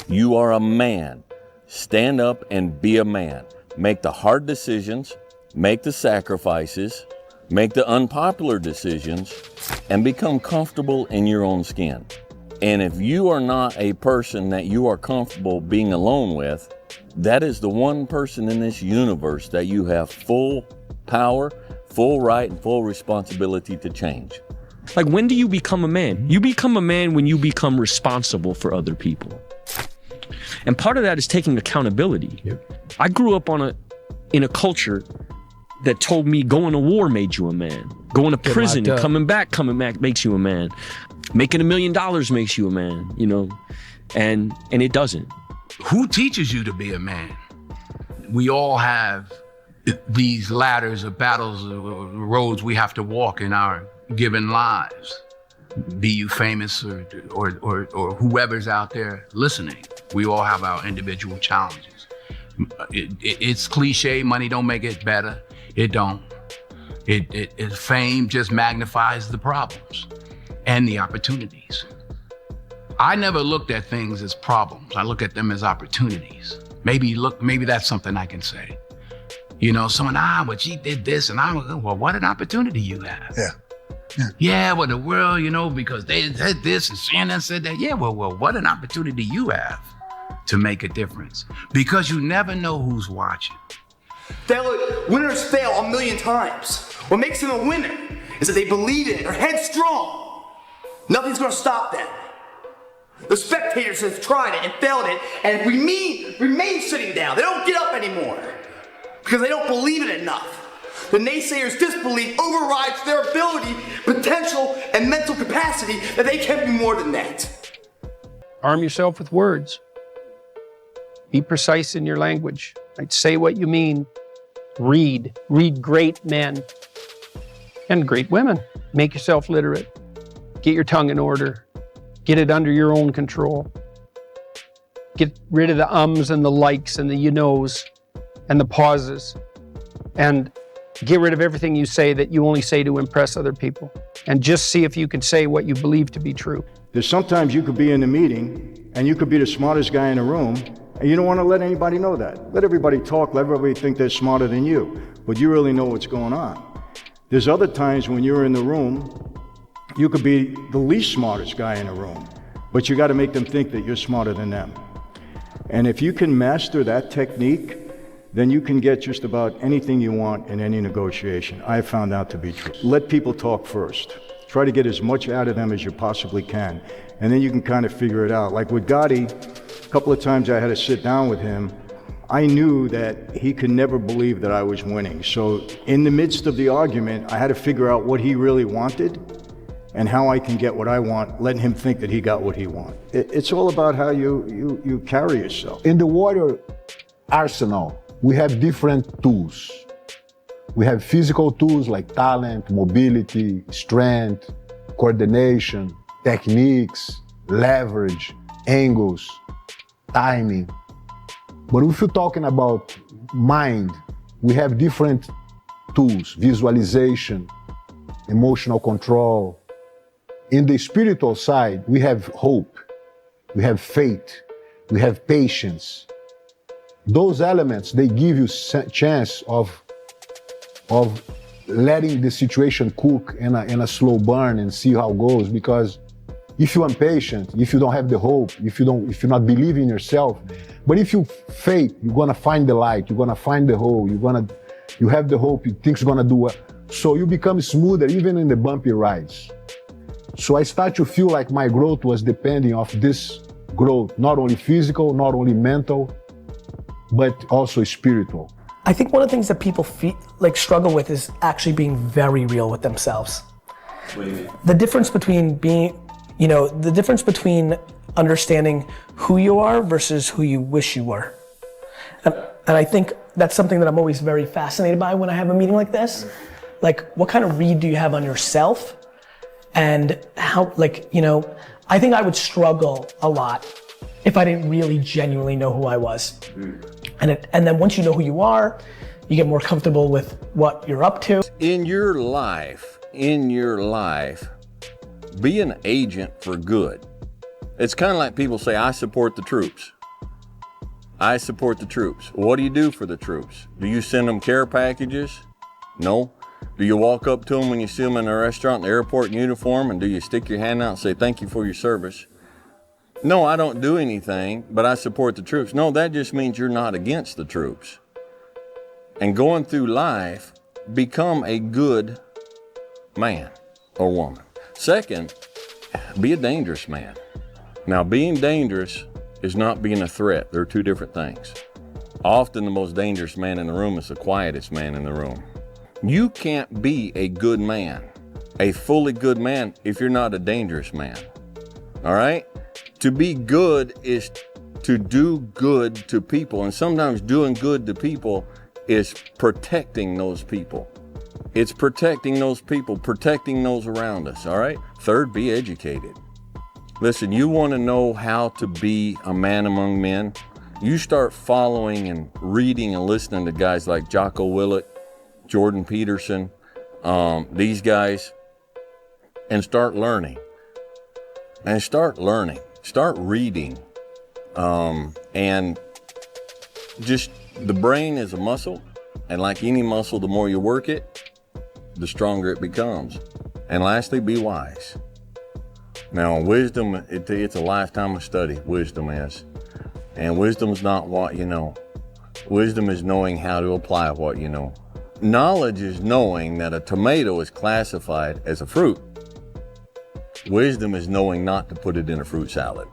You are a man. Stand up and be a man. Make the hard decisions, make the sacrifices, make the unpopular decisions, and become comfortable in your own skin. And if you are not a person that you are comfortable being alone with, that is the one person in this universe that you have full power, full right, and full responsibility to change. Like, when do you become a man? You become a man when you become responsible for other people. And part of that is taking accountability. Yep. I grew up in a culture that told me going to war made you a man. Going to prison and coming back makes you a man. Making $1 million makes you a man, you know, and it doesn't. Who teaches you to be a man? We all have these ladders of battles, roads we have to walk in our given lives. Be you famous or whoever's out there listening. We all have our individual challenges. It's cliche, money don't make it better. It don't. Fame just magnifies the problems and the opportunities. I never looked at things as problems. I look at them as opportunities. Maybe that's something I can say. You know, someone, well, she did this, and well, what an opportunity you have. Yeah, well, the world, you know, because they said this and Shannon said that. Yeah, well, what an opportunity you have to make a difference, because you never know who's watching. Winners fail 1,000,000 times. What makes them a winner is that they believe in it, they're headstrong. Nothing's gonna stop them. The spectators have tried it and failed it and remain sitting down. They don't get up anymore because they don't believe it enough. The naysayers' disbelief overrides their ability, potential, and mental capacity that they can be more than that. Arm yourself with words. Be precise in your language. Right? Say what you mean. Read great men and great women. Make yourself literate. Get your tongue in order. Get it under your own control. Get rid of the ums and the likes and the you knows and the pauses. And get rid of everything you say that you only say to impress other people. And just see if you can say what you believe to be true. There's sometimes you could be in a meeting and you could be the smartest guy in the room, and you don't want to let anybody know that. Let everybody talk, let everybody think they're smarter than you, but you really know what's going on. There's other times when you're in the room, you could be the least smartest guy in the room, but you got to make them think that you're smarter than them. And if you can master that technique, then you can get just about anything you want in any negotiation. I found that to be true. Let people talk first. Try to get as much out of them as you possibly can, and then you can kind of figure it out. Like with Gotti, a couple of times I had to sit down with him. I knew that he could never believe that I was winning. So in the midst of the argument, I had to figure out what he really wanted and how I can get what I want, letting him think that he got what he wants. It's all about how you carry yourself. In the warrior arsenal, we have different tools. We have physical tools like talent, mobility, strength, coordination, techniques, leverage, angles, timing. But if you're talking about mind, we have different tools: visualization, emotional control. In the spiritual side, we have hope, we have faith, we have patience. Those elements, they give you chance of letting the situation cook in a slow burn and see how it goes. Because if you're impatient, if you don't have the hope, if you're not believing in yourself, but if you faith, you're gonna find the light, you're gonna find the hole, you have the hope, you think you're gonna do it. So you become smoother even in the bumpy rides. So I start to feel like my growth was depending on this growth, not only physical, not only mental, but also spiritual. I think one of the things that people struggle with is actually being very real with themselves. What do you mean? The difference between understanding who you are versus who you wish you were. And I think that's something that I'm always very fascinated by when I have a meeting like this. Like, what kind of read do you have on yourself? And how, I think I would struggle a lot if I didn't really genuinely know who I was. And then once you know who you are, you get more comfortable with what you're up to. In your life, be an agent for good. It's kind of like people say, I support the troops. I support the troops. What do you do for the troops? Do you send them care packages? No. Do you walk up to them when you see them in a restaurant, in the airport in uniform, and do you stick your hand out and say, thank you for your service? No, I don't do anything, but I support the troops. No, that just means you're not against the troops. And going through life, become a good man or woman. Second, be a dangerous man. Now, being dangerous is not being a threat. They're two different things. Often the most dangerous man in the room is the quietest man in the room. You can't be a good man, a fully good man, if you're not a dangerous man. All right? To be good is to do good to people. And sometimes doing good to people is protecting those people. It's protecting those people, protecting those around us. All right? Third, be educated. Listen, you want to know how to be a man among men? You start following and reading and listening to guys like Jocko Willett, Jordan Peterson, these guys, and start learning. Start reading. And just, the brain is a muscle, and like any muscle, the more you work it, the stronger it becomes. And lastly, be wise. Now, wisdom, it's a lifetime of study, wisdom is. And wisdom's not what you know. Wisdom is knowing how to apply what you know. Knowledge is knowing that a tomato is classified as a fruit. Wisdom is knowing not to put it in a fruit salad.